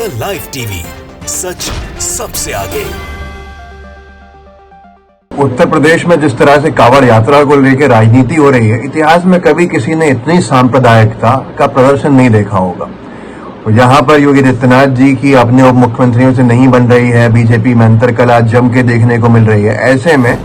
India live TV, सच सबसे आगे। उत्तर प्रदेश में जिस तरह से कांवड़ यात्रा को लेकर राजनीति हो रही है, इतिहास में कभी किसी ने इतनी सांप्रदायिकता का प्रदर्शन नहीं देखा होगा। यहाँ पर योगी आदित्यनाथ जी की अपने उप मुख्यमंत्रियों से नहीं बन रही है, बीजेपी में अंतरकलह जम के देखने को मिल रही है। ऐसे में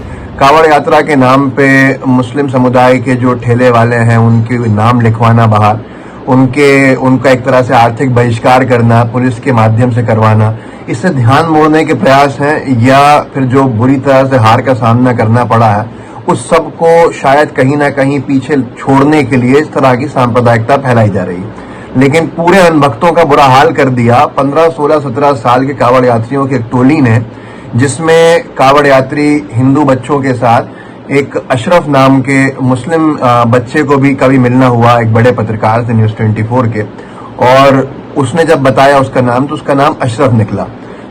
कांवड़ यात्रा के नाम पे मुस्लिम समुदाय के जो ठेले वाले हैं उनके नाम लिखवाना बाहर, उनका एक तरह से आर्थिक बहिष्कार करना, पुलिस के माध्यम से करवाना, इससे ध्यान मोड़ने के प्रयास हैं या फिर जो बुरी तरह से हार का सामना करना पड़ा है उस सब को शायद कहीं ना कहीं पीछे छोड़ने के लिए इस तरह की सांप्रदायिकता फैलाई जा रही है। लेकिन पूरे अनभक्तों का बुरा हाल कर दिया 15, 16, 17 साल के कांवड़ यात्रियों की एक टोली ने, जिसमें कांवड़ यात्री हिंदू बच्चों के साथ एक अशरफ नाम के मुस्लिम बच्चे को भी कभी मिलना हुआ, एक बड़े पत्रकार थे न्यूज़ 24 के, और उसने जब बताया उसका नाम तो उसका नाम अशरफ निकला,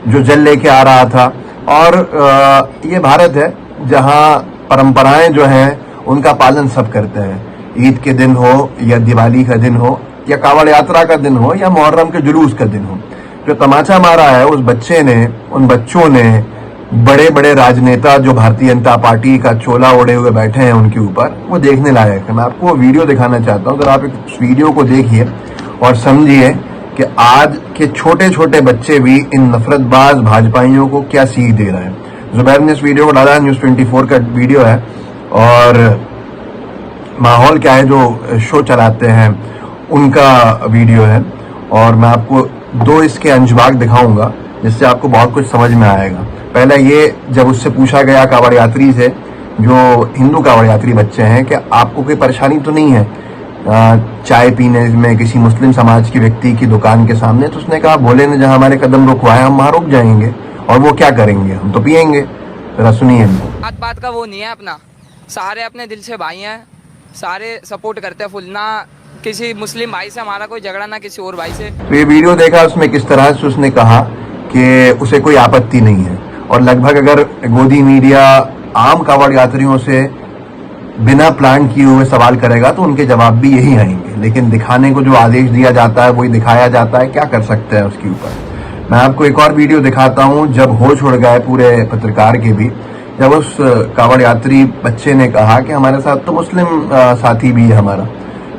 जो जल लेके आ रहा था। और ये भारत है जहां परंपराएं जो हैं उनका पालन सब करते हैं। ईद के दिन हो या दिवाली का दिन हो या कांवड़ यात्रा का दिन हो या मुहर्रम के जुलूस का दिन हो, जो तमाचा मारा है उस बच्चे ने, उन बच्चों ने, बड़े बड़े राजनेता जो भारतीय जनता पार्टी का चोला ओढ़े हुए बैठे हैं उनके ऊपर, वो देखने लायक है। मैं आपको वीडियो दिखाना चाहता हूं, अगर आप इस वीडियो को देखिए और समझिए कि आज के छोटे छोटे बच्चे भी इन नफरतबाज भाजपाइयों को क्या सीख दे रहे हैं। जुबैर ने इस वीडियो को डाला है, न्यूज़ 24 का वीडियो है, और माहौल क्या है जो शो चलाते हैं उनका वीडियो है। और मैं आपको दो इसके अंशभाग दिखाऊंगा जिससे आपको बहुत कुछ समझ में आएगा। पहला ये, जब उससे पूछा गया कांवड़ यात्री से, जो हिंदू कांवड़ यात्री बच्चे हैं, कि आपको कोई परेशानी तो नहीं है चाय पीने में किसी मुस्लिम समाज की व्यक्ति की दुकान के सामने, तो उसने कहा भोले ने जहां हमारे कदम रुकवाए हम वहां रुक जाएंगे, और वो क्या करेंगे, हम तो पियेंगे। जरा सुनिए। बात का वो नहीं है, अपना सारे अपने दिल से भाई हैं, सारे सपोर्ट करते हैं फुल, ना किसी मुस्लिम भाई से हमारा कोई झगड़ा, ना किसी और भाई से। तो ये वीडियो देखा उसमें किस तरह से उसने कहा कि उसे कोई आपत्ति नहीं है, और लगभग अगर गोदी मीडिया आम कांवड़ यात्रियों से बिना प्लान किए हुए सवाल करेगा तो उनके जवाब भी यही आएंगे। लेकिन दिखाने को जो आदेश दिया जाता है वही दिखाया जाता है, क्या कर सकते हैं उसके ऊपर। मैं आपको एक और वीडियो दिखाता हूं, जब होश उड़ गए पूरे पत्रकार के भी, जब उस कांवड़ यात्री बच्चे ने कहा कि हमारे साथ तो मुस्लिम साथी भी है हमारा,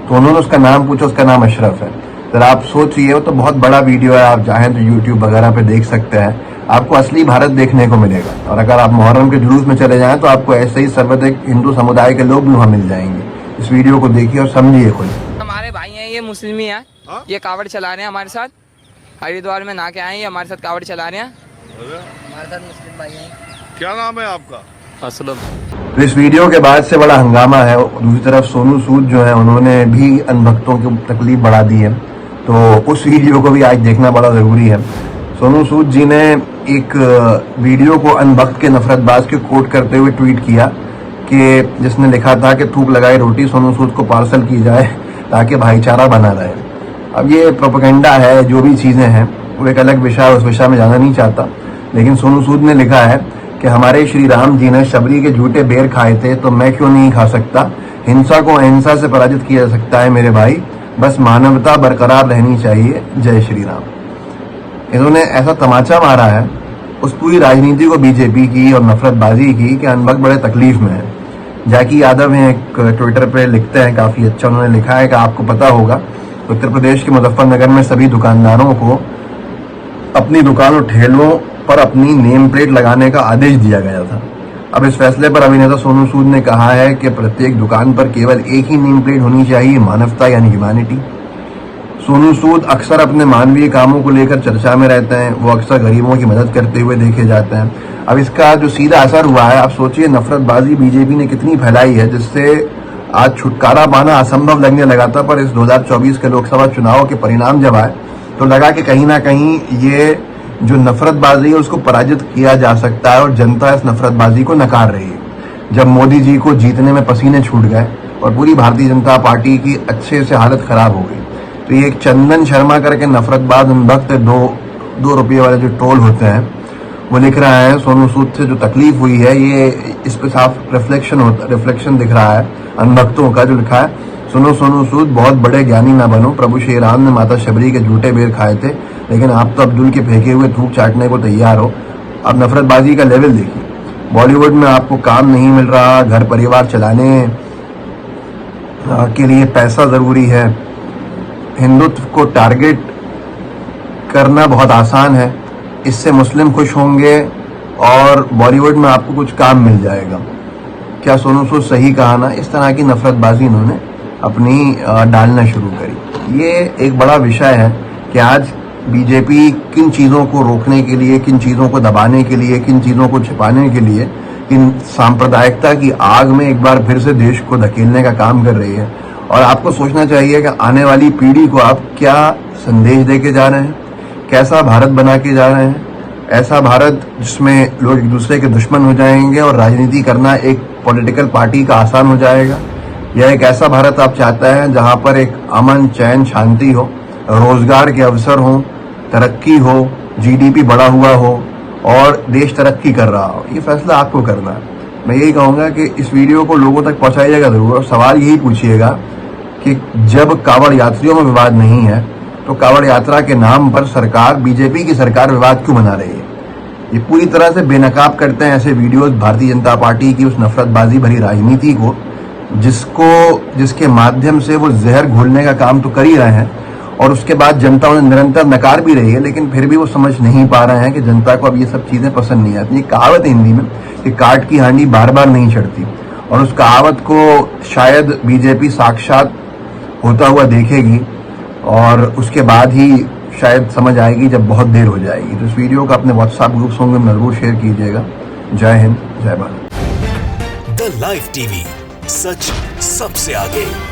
तो उन्होंने उसका नाम पूछा, उसका नाम अशरफ है। तो आप सोचिए, वो तो बहुत बड़ा वीडियो है, आप चाहें तो यूट्यूब वगैरह पे देख सकते हैं, आपको असली भारत देखने को मिलेगा। और अगर आप मुहर्रम के जुलूस में चले जाएं तो आपको ऐसे ही सर्वाधिक हिंदू समुदाय के लोग भी वहां मिल जाएंगे। इस वीडियो को देखिए और समझिए खुद। हमारे भाई हैं, ये मुस्लिम ही हैं, ये कांवड़ चला रहे हैं हमारे साथ, हरिद्वार में नहा के आए, ये हमारे साथ कांवड़ चला रहे हैं, हमारे साथ मुस्लिम भाई हैं। क्या नाम है आपका? असलम। तो इस वीडियो के बाद से बड़ा हंगामा है। दूसरी तरफ सोनू सूद जो है उन्होंने भी अनभक्तों की तकलीफ बढ़ा दी है, तो उस वीडियो को भी आज देखना बड़ा जरूरी है। सोनू सूद जी ने एक वीडियो को अनभक्त के नफरतबाज के कोट करते हुए ट्वीट किया कि जिसने लिखा था कि थूक लगाई रोटी सोनू सूद को पार्सल की जाए ताकि भाईचारा बना रहे। अब ये प्रोपेगेंडा है, जो भी चीजें हैं वो एक अलग विषय है, उस विषय में जाना नहीं चाहता। लेकिन सोनू सूद ने लिखा है कि हमारे श्री राम जी ने शबरी के झूठे बेर खाए थे तो मैं क्यों नहीं खा सकता। हिंसा को अहिंसा से पराजित किया जा सकता है मेरे भाई, बस मानवता बरकरार रहनी चाहिए। जय श्री राम। इन्होंने ऐसा तमाचा मारा है उस पूरी राजनीति को, बीजेपी की और नफरतबाजी की, कि अनभक्त बड़े तकलीफ में है। जाकी यादव हैं, एक ट्विटर पे लिखते हैं, काफी अच्छा उन्होंने लिखा है कि आपको पता होगा उत्तर प्रदेश के मुजफ्फरनगर में सभी दुकानदारों को अपनी दुकान और ठेलों पर अपनी नेम प्लेट लगाने का आदेश दिया गया था। अब इस फैसले पर अभिनेता सोनू सूद ने कहा है कि प्रत्येक दुकान पर केवल एक ही नेम प्लेट होनी चाहिए, मानवता यानी ह्यूमैनिटी। सोनू सूद अक्सर अपने मानवीय कामों को लेकर चर्चा में रहते हैं, वो अक्सर गरीबों की मदद करते हुए देखे जाते हैं। अब इसका जो सीधा असर हुआ है, आप सोचिए नफरतबाजी बीजेपी ने कितनी फैलाई है, जिससे आज छुटकारा पाना असंभव लगने लगा था। पर इस 2024 के लोकसभा चुनाव के परिणाम जब आए तो लगा कि कहीं ना कहीं ये जो नफरतबाजी है उसको पराजित किया जा सकता है, और जनता इस नफरतबाजी को नकार रही है। जब मोदी जी को जीतने में पसीने छूट गए और पूरी भारतीय जनता पार्टी की अच्छे से हालत खराब हो गई, तो ये एक चंदन शर्मा करके नफरतबाज अनभक्त दो रुपये वाले जो ट्रोल होते हैं, वो लिख रहा है सोनू सूद से जो तकलीफ हुई है, ये इस पे साफ रिफ्लेक्शन दिख रहा है अनभक्तों का, जो लिखा है सुनो सोनू सूद बहुत बड़े ज्ञानी ना बनो, प्रभु श्री राम ने माता शबरी के झूठे बेर खाए थे लेकिन आप तो अब्दुल के फेंके हुए थूक चाटने को तैयार हो। अब नफरतबाजी का लेवल देखिए। बॉलीवुड में आपको काम नहीं मिल रहा, घर परिवार चलाने के लिए पैसा ज़रूरी है, हिंदुत्व को टारगेट करना बहुत आसान है, इससे मुस्लिम खुश होंगे और बॉलीवुड में आपको कुछ काम मिल जाएगा। क्या सोनू सूद सही कहा ना? इस तरह की नफरतबाजी इन्होंने अपनी डालना शुरू करी। ये एक बड़ा विषय है कि आज बीजेपी किन चीज़ों को रोकने के लिए, किन चीज़ों को दबाने के लिए, किन चीज़ों को छिपाने के लिए, इन सांप्रदायिकता की आग में एक बार फिर से देश को धकेलने का काम कर रही है। और आपको सोचना चाहिए कि आने वाली पीढ़ी को आप क्या संदेश दे के जा रहे हैं, कैसा भारत बना के जा रहे हैं। ऐसा भारत जिसमें लोग एक दूसरे के दुश्मन हो जाएंगे और राजनीति करना एक पॉलिटिकल पार्टी का आसान हो जाएगा, या एक ऐसा भारत आप चाहते हैं जहां पर एक अमन, चैन, शांति हो, रोजगार के अवसर हो, तरक्की हो, जीडीपी बढ़ा हुआ हो और देश तरक्की कर रहा हो? ये फैसला आपको करना है। मैं यही कहूँगा कि इस वीडियो को लोगों तक पहुँचाइएगा ज़रूर और सवाल यही पूछिएगा कि जब कांवड़ यात्रियों में विवाद नहीं है तो कांवड़ यात्रा के नाम पर सरकार, बीजेपी की सरकार विवाद क्यों बना रही है? ये पूरी तरह से बेनकाब करते हैं ऐसे वीडियोस भारतीय जनता पार्टी की उस नफरतबाजी भरी राजनीति को, जिसके माध्यम से वो जहर घोलने का काम तो कर ही रहे हैं और उसके बाद जनता उन्हें निरंतर नकार भी रही है, लेकिन फिर भी वो समझ नहीं पा रहे हैं कि जनता को अब ये सब चीजें पसंद नहीं आती। ये कहावत है हिंदी में कि काट की हांडी बार बार नहीं चढ़ती, और उस कहावत को शायद बीजेपी साक्षात होता हुआ देखेगी और उसके बाद ही शायद समझ आएगी, जब बहुत देर हो जाएगी। तो इस वीडियो को अपने व्हाट्सएप ग्रुप्स में जरूर शेयर कीजिएगा। जय हिंद, जय भारत। द लाइव टीवी, सच सबसे आगे।